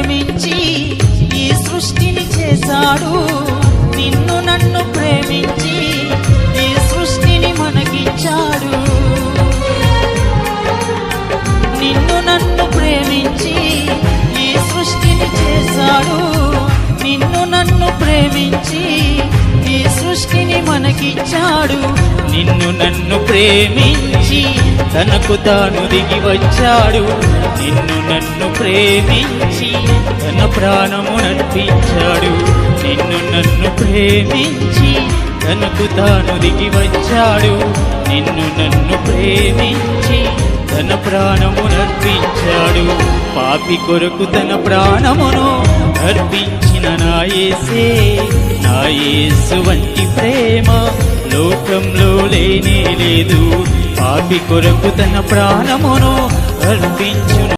ప్రేమించి ఈ సృష్టిని చేశాడు. నిన్ను నన్ను ప్రేమించి ఈ సృష్టిని మనకిచ్చాడు. నిన్ను నన్ను ప్రేమించి ఈ సృష్టిని చేశాడు. నిన్ను నన్ను ప్రేమించి ఈ సృష్టిని మనకిచ్చాడు. నిన్ను నన్ను ప్రేమించి తనకు తాను దిగి వచ్చాడు. నిన్ను నన్ను ప్రేమించి తన ప్రాణము నర్పించాడు. నిన్ను నన్ను ప్రేమించి తనకు తాను దిగి వచ్చాడు. నిన్ను నన్ను ప్రేమించి తన ప్రాణము నర్పించాడు. పాపి కొరకు తన ప్రాణమును అర్పించిన నా యేసే, నా యేసు వంటి ప్రేమ లోకంలో లేనే లేదు. పాపి కొరకు తన ప్రాణమును అర్పించును